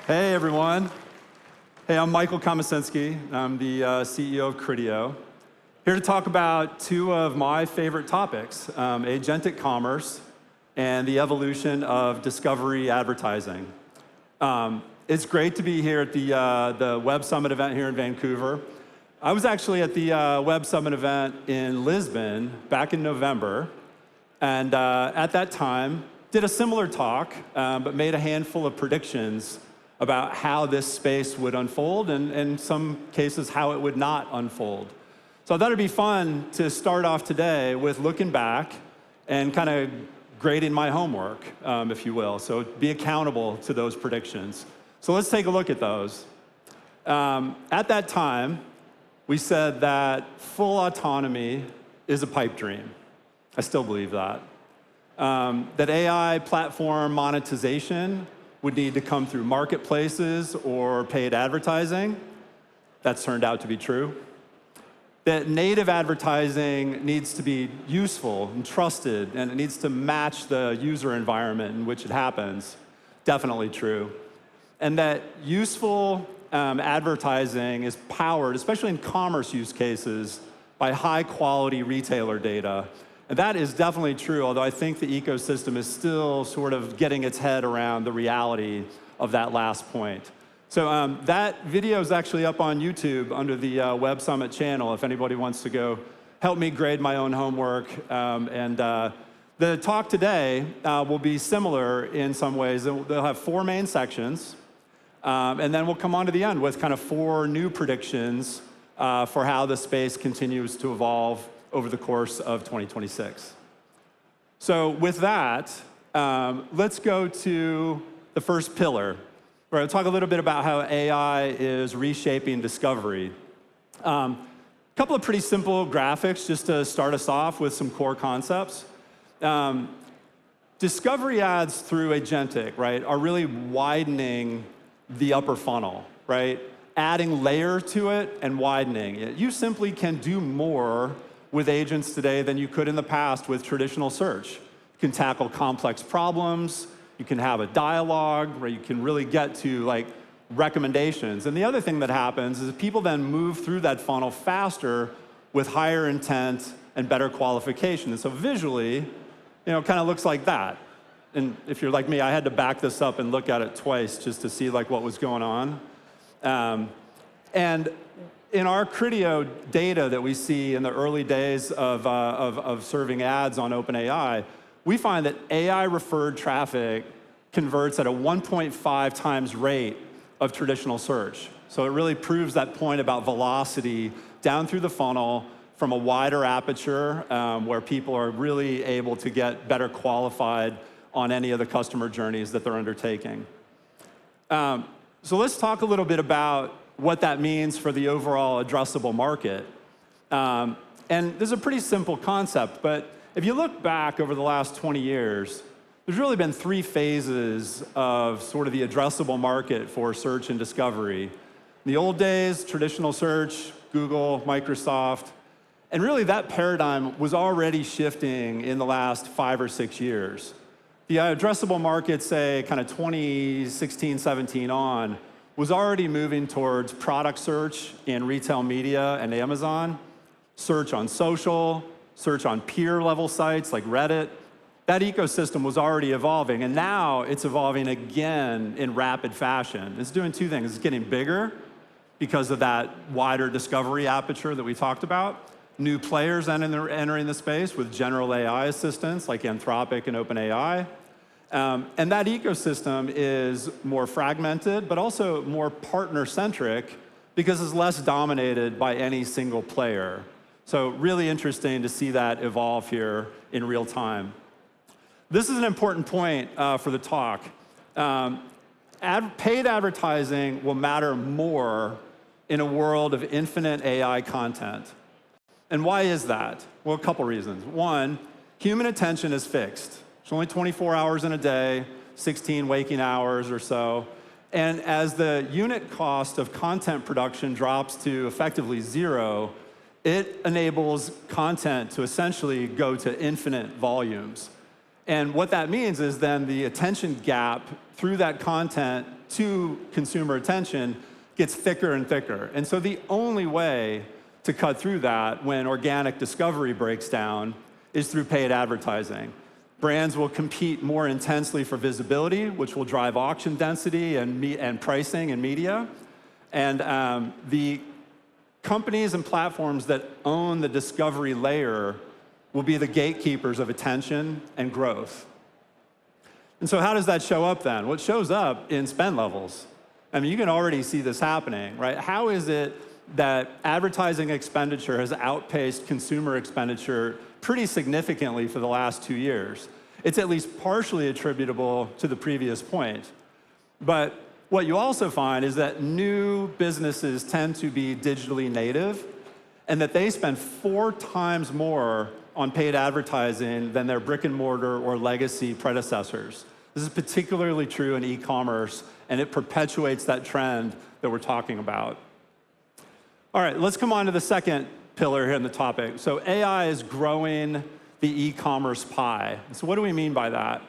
Hey, everyone. Hey, I'm Michael Komasinski. I'm the CEO of Criteo. Here to talk about two of my favorite topics, agentic commerce and the evolution of discovery advertising. It's great to be here at the Web Summit event here in Vancouver. I was actually at the Web Summit event in Lisbon back in November, and at that time, did a similar talk, but made a handful of predictions about how this space would unfold, and in some cases, how it would not unfold. So I thought it'd be fun to start off today with looking back and kind of grading my homework, if you will. So be accountable to those predictions. So let's take a look at those. At that time, we said that full autonomy is a pipe dream. I still believe that. That AI platform monetization would need to come through marketplaces or paid advertising. That's turned out to be true. That native advertising needs to be useful and trusted, and it needs to match the user environment in which it happens. Definitely true. And that useful advertising is powered, especially in commerce use cases, by high quality retailer data. And that is definitely true, although I think the ecosystem is still sort of getting its head around the reality of that last point. So that video is actually up on YouTube under the Web Summit channel if anybody wants to go help me grade my own homework. The talk today will be similar in some ways. They'll have 4 main sections, and then we'll come on to the end with kind of 4 new predictions for how the space continues to evolve over the course of 2026. So with that, let's go to the first pillar. We're going to talk a little bit about how AI is reshaping discovery. A couple of pretty simple graphics just to start us off with some core concepts. Discovery ads through Agentic, right, are really widening the upper funnel, right? Adding layer to it and widening it. You simply can do more with agents today than you could in the past with traditional search. You can tackle complex problems, you can have a dialogue where you can really get to like recommendations. And the other thing that happens is people then move through that funnel faster with higher intent and better qualification. And so visually, it kind of looks like that. And if you're like me, I had to back this up and look at it twice just to see like what was going on. And in our Criteo data that we see in the early days of serving ads on OpenAI, we find that AI-referred traffic converts at a 1.5 times rate of traditional search. So it really proves that point about velocity down through the funnel from a wider aperture where people are really able to get better qualified on any of the customer journeys that they're undertaking. So let's talk a little bit about what that means for the overall addressable market. And this is a pretty simple concept, but if you look back over the last 20 years, there's really been 3 phases of sort of the addressable market for search and discovery. In the old days, traditional search, Google, Microsoft, and really that paradigm was already shifting in the last 5 or 6 years. The addressable market, say, kind of 2016, 17 on, was already moving towards product search in retail media and Amazon, search on social, search on peer-level sites like Reddit. That ecosystem was already evolving, and now it's evolving again in rapid fashion. It's doing 2 things. It's getting bigger because of that wider discovery aperture that we talked about. New players entering the space with general AI assistants like Anthropic and OpenAI. And that ecosystem is more fragmented, but also more partner-centric because it's less dominated by any single player. So really interesting to see that evolve here in real time. This is an important point for the talk. Paid advertising will matter more in a world of infinite AI content. And why is that? Well, a couple reasons. One, human attention is fixed. It's only 24 hours in a day, 16 waking hours or so. And as the unit cost of content production drops to effectively 0, it enables content to essentially go to infinite volumes. And what that means is then the attention gap through that content to consumer attention gets thicker and thicker. And so the only way to cut through that when organic discovery breaks down is through paid advertising. Brands will compete more intensely for visibility, which will drive auction density and pricing and media. And the companies and platforms that own the discovery layer will be the gatekeepers of attention and growth. And so how does that show up then? Well, it shows up in spend levels. I mean, you can already see this happening, right? How is it that advertising expenditure has outpaced consumer expenditure pretty significantly for the last 2 years? It's at least partially attributable to the previous point. But what you also find is that new businesses tend to be digitally native and that they spend 4 times more on paid advertising than their brick and mortar or legacy predecessors. This is particularly true in e-commerce, and it perpetuates that trend that we're talking about. All right, let's come on to the second pillar here in the topic. So AI is growing the e-commerce pie. So what do we mean by that?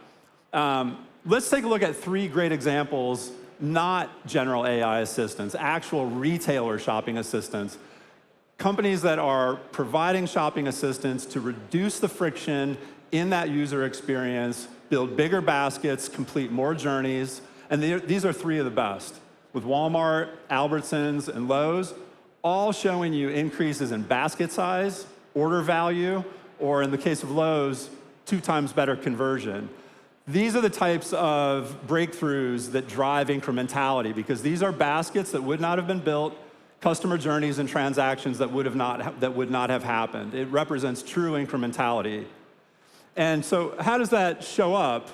Let's take a look at 3 great examples, not general AI assistants, actual retailer shopping assistants. Companies that are providing shopping assistants to reduce the friction in that user experience, build bigger baskets, complete more journeys, and these are 3 of the best, with Walmart, Albertsons, and Lowe's, all showing you increases in basket size, order value, or in the case of Lowe's, 2 times better conversion. These are the types of breakthroughs that drive incrementality, because these are baskets that would not have been built, customer journeys and transactions that would not have happened. It represents true incrementality. And so how does that show up?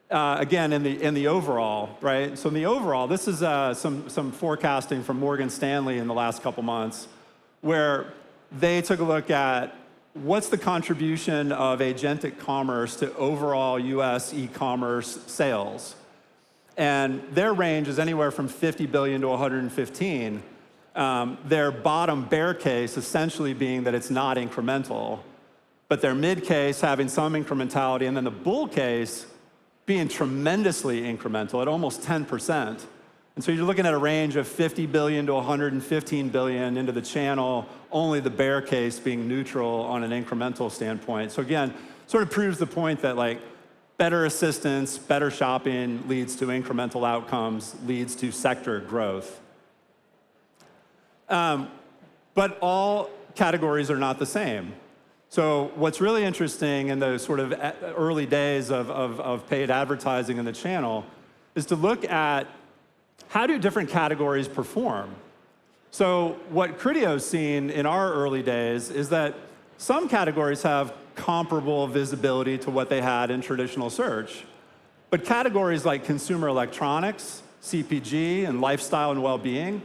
Again, in the overall, right? So in the overall, this is some forecasting from Morgan Stanley in the last couple months, where they took a look at what's the contribution of agentic commerce to overall US e-commerce sales. And their range is anywhere from 50 billion to 115. Their bottom bear case essentially being that it's not incremental, but their mid case having some incrementality, and then the bull case being tremendously incremental at almost 10%. And so you're looking at a range of 50 billion to 115 billion into the channel, only the bear case being neutral on an incremental standpoint. So again, sort of proves the point that like better assistance, better shopping leads to incremental outcomes, leads to sector growth. But all categories are not the same. So what's really interesting in the sort of early days of paid advertising in the channel is to look at how do different categories perform. So what Criteo's seen in our early days is that some categories have comparable visibility to what they had in traditional search. But categories like consumer electronics, CPG, and lifestyle and well-being,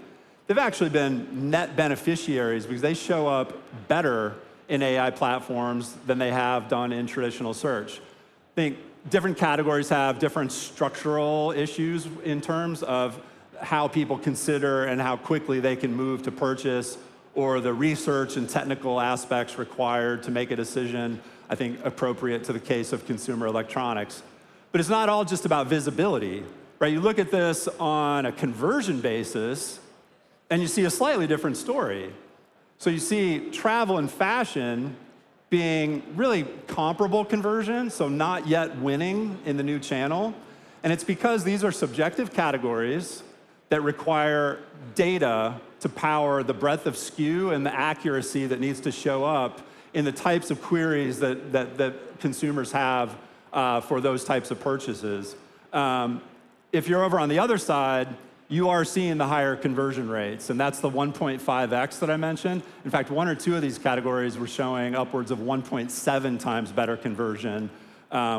they've actually been net beneficiaries because they show up better in AI platforms than they have done in traditional search. I think different categories have different structural issues in terms of how people consider and how quickly they can move to purchase, or the research and technical aspects required to make a decision, I think, appropriate to the case of consumer electronics. But it's not all just about visibility, right? You look at this on a conversion basis, and you see a slightly different story. So you see travel and fashion being really comparable conversion, so not yet winning in the new channel. And it's because these are subjective categories that require data to power the breadth of SKU and the accuracy that needs to show up in the types of queries that consumers have for those types of purchases. If you're over on the other side, you are seeing the higher conversion rates, and that's the 1.5x that I mentioned. In fact, 1 or 2 of these categories were showing upwards of 1.7 times better conversion,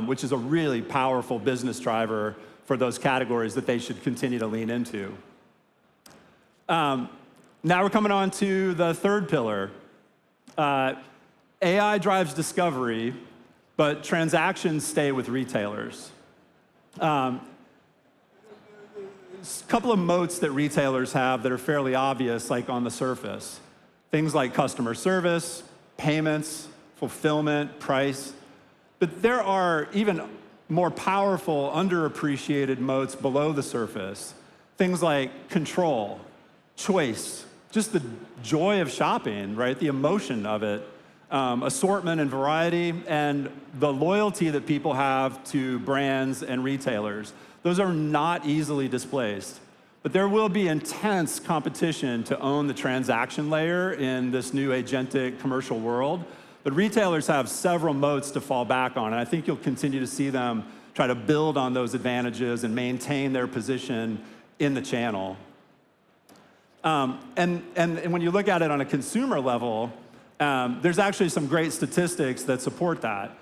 which is a really powerful business driver for those categories that they should continue to lean into. Now we're coming on to the third pillar. AI drives discovery, but transactions stay with retailers. A couple of moats that retailers have that are fairly obvious, like on the surface. Things like customer service, payments, fulfillment, price. But there are even more powerful, underappreciated moats below the surface. things like control, choice, just the joy of shopping, right? The emotion of it, assortment and variety, and the loyalty that people have to brands and retailers. Those are not easily displaced. But there will be intense competition to own the transaction layer in this new agentic commercial world. But retailers have several moats to fall back on, and I think you'll continue to see them try to build on those advantages and maintain their position in the channel. And when you look at it on a consumer level, there's actually some great statistics that support that.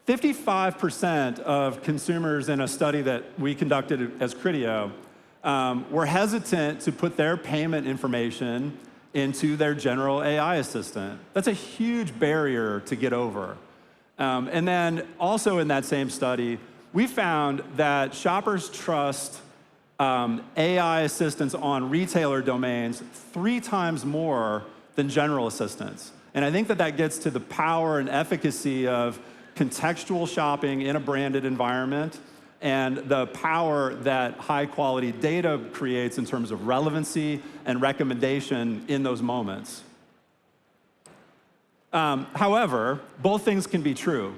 55% of consumers in a study that we conducted as Criteo were hesitant to put their payment information into their general AI assistant. That's a huge barrier to get over. And then also in that same study, we found that shoppers trust AI assistants on retailer domains 3 times more than general assistants. And I think that that gets to the power and efficacy of contextual shopping in a branded environment and the power that high quality data creates in terms of relevancy and recommendation in those moments. However, both things can be true.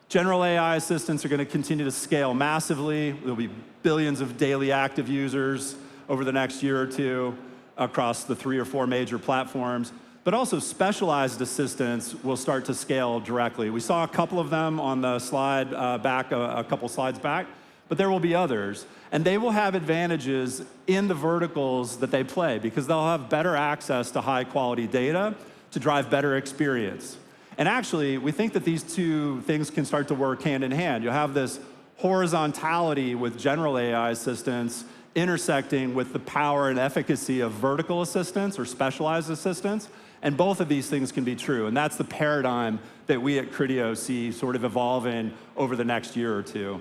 General AI assistants are going to continue to scale massively. There'll be billions of daily active users over the next year or two across the 3 or 4 major platforms. But also specialized assistants will start to scale directly. We saw a couple of them on the slide back, a couple slides back, but there will be others. And they will have advantages in the verticals that they play because they'll have better access to high quality data to drive better experience. And actually, we think that these two things can start to work hand in hand. You'll have this horizontality with general AI assistants intersecting with the power and efficacy of vertical assistants or specialized assistants. And both of these things can be true. And that's the paradigm that we at Criteo see sort of evolving over the next year or two.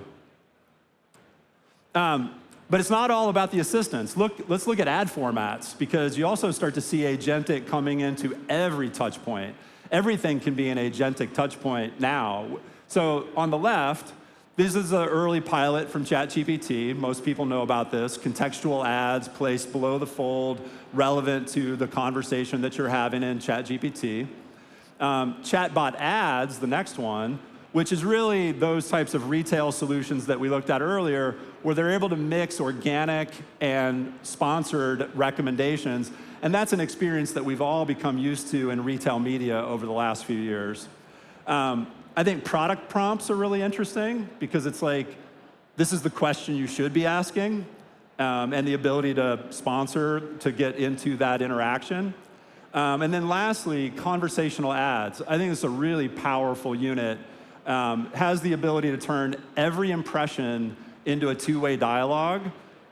But it's not all about the assistants. Let's look at ad formats, because you also start to see agentic coming into every touch point. Everything can be an agentic touch point now. So on the left, this is an early pilot from ChatGPT. Most people know about this. Contextual ads placed below the fold, relevant to the conversation that you're having in ChatGPT. Chatbot ads, the next one, which is really those types of retail solutions that we looked at earlier, where they're able to mix organic and sponsored recommendations. And that's an experience that we've all become used to in retail media over the last few years. I think product prompts are really interesting because it's like, this is the question you should be asking, and the ability to sponsor to get into that interaction. And then lastly, conversational ads. I think it's a really powerful unit. Has the ability to turn every impression into a two-way dialogue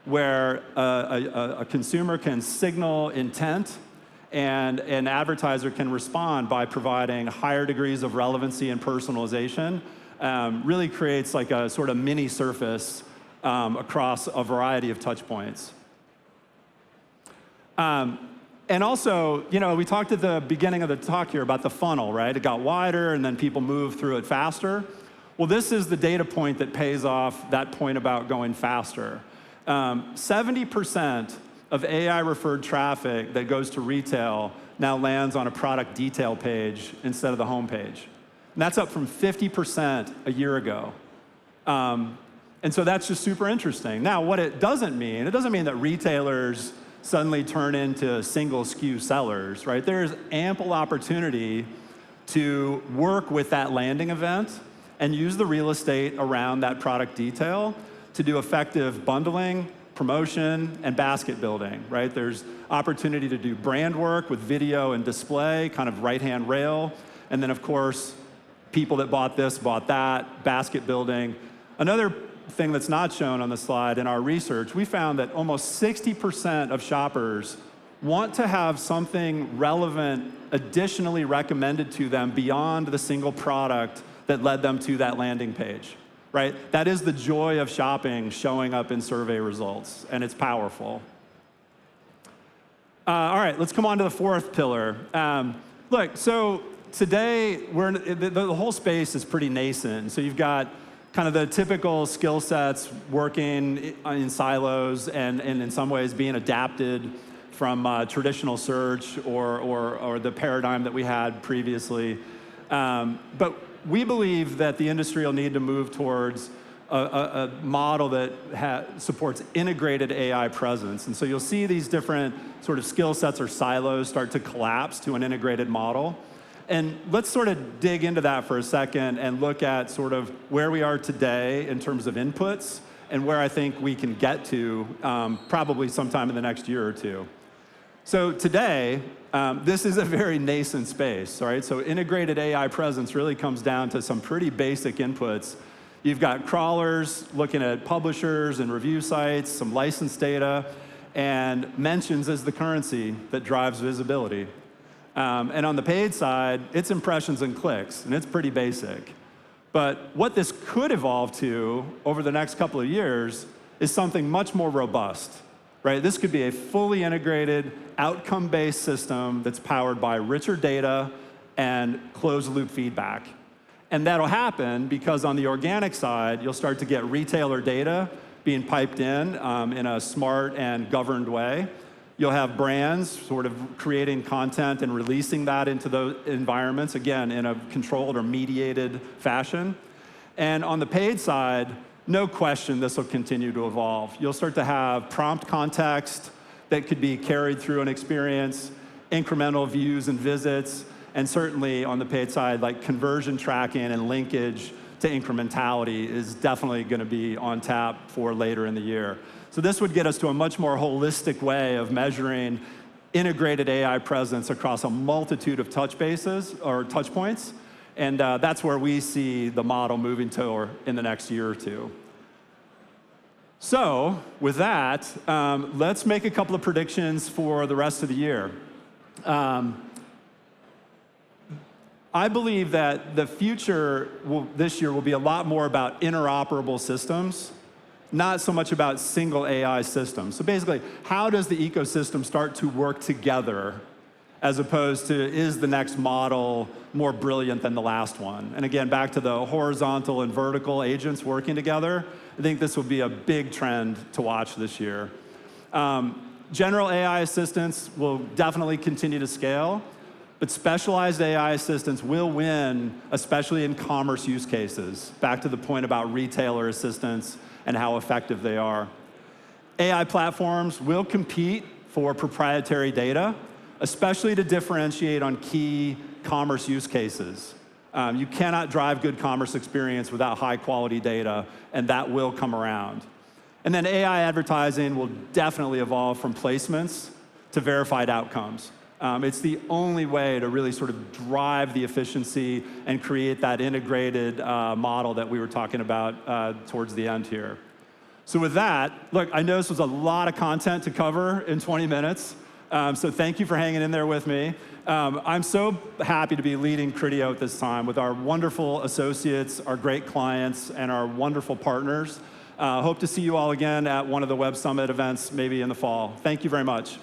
where a consumer can signal intent and an advertiser can respond by providing higher degrees of relevancy and personalization. Really creates like a sort of mini surface across a variety of touch points. And also, you know, we talked at the beginning of the talk here about the funnel, right? It got wider and then people moved through it faster. Well, this is the data point that pays off that point about going faster. 70% of AI-referred traffic that goes to retail now lands on a product detail page instead of the home page. And that's up from 50% a year ago. And so that's just super interesting. Now, what it doesn't mean that retailers suddenly turn into single SKU sellers, right? There's ample opportunity to work with that landing event and use the real estate around that product detail to do effective bundling, promotion, and basket building, right? There's opportunity to do brand work with video and display, kind of right-hand rail. And then, of course, people that bought this, bought that, basket building. Another thing that's not shown on the slide in our research, we found that almost 60% of shoppers want to have something relevant additionally recommended to them beyond the single product that led them to that landing page, right? That is the joy of shopping showing up in survey results, and it's powerful. All right, let's come on to the fourth pillar. Look, so today, the whole space is pretty nascent. So you've got kind of the typical skill sets working in silos and in some ways being adapted from traditional search or the paradigm that we had previously. But we believe that the industry will need to move towards a model that supports integrated AI presence. And so you'll see these different sort of skill sets or silos start to collapse to an integrated model. And let's sort of dig into that for a second and look at sort of where we are today in terms of inputs and where I think we can get to probably sometime in the next year or two. So today, this is a very nascent space, right? So integrated AI presence really comes down to some pretty basic inputs. You've got crawlers looking at publishers and review sites, some license data, and mentions as the currency that drives visibility. And on the paid side, it's impressions and clicks, and it's pretty basic. But what this could evolve to over the next couple of years is something much more robust, right? This could be a fully integrated, outcome-based system that's powered by richer data and closed-loop feedback. And that'll happen because on the organic side, you'll start to get retailer data being piped in a smart and governed way. You'll have brands sort of creating content and releasing that into those environments, again, in a controlled or mediated fashion. And on the paid side, no question this will continue to evolve. You'll start to have prompt context that could be carried through an experience, incremental views and visits, and certainly on the paid side, like conversion tracking and linkage to incrementality is definitely going to be on tap for later in the year. So this would get us to a much more holistic way of measuring integrated AI presence across a multitude of touch bases or touch points. And that's where we see the model moving to in the next year or two. So with that, let's make a couple of predictions for the rest of the year. I believe that the future this year will be a lot more about interoperable systems, not so much about single AI systems. So basically, how does the ecosystem start to work together as opposed to, is the next model more brilliant than the last one? And again, back to the horizontal and vertical agents working together, I think this will be a big trend to watch this year. General AI assistants will definitely continue to scale, but specialized AI assistants will win, especially in commerce use cases. Back to the point about retailer assistants and how effective they are. AI platforms will compete for proprietary data, especially to differentiate on key commerce use cases. You cannot drive good commerce experience without high quality data, and that will come around. And then AI advertising will definitely evolve from placements to verified outcomes. It's the only way to really sort of drive the efficiency and create that integrated model that we were talking about towards the end here. So with that, look, I know this was a lot of content to cover in 20 minutes, so thank you for hanging in there with me. I'm so happy to be leading Criteo at this time with our wonderful associates, our great clients, and our wonderful partners. Hope to see you all again at one of the Web Summit events maybe in the fall. Thank you very much.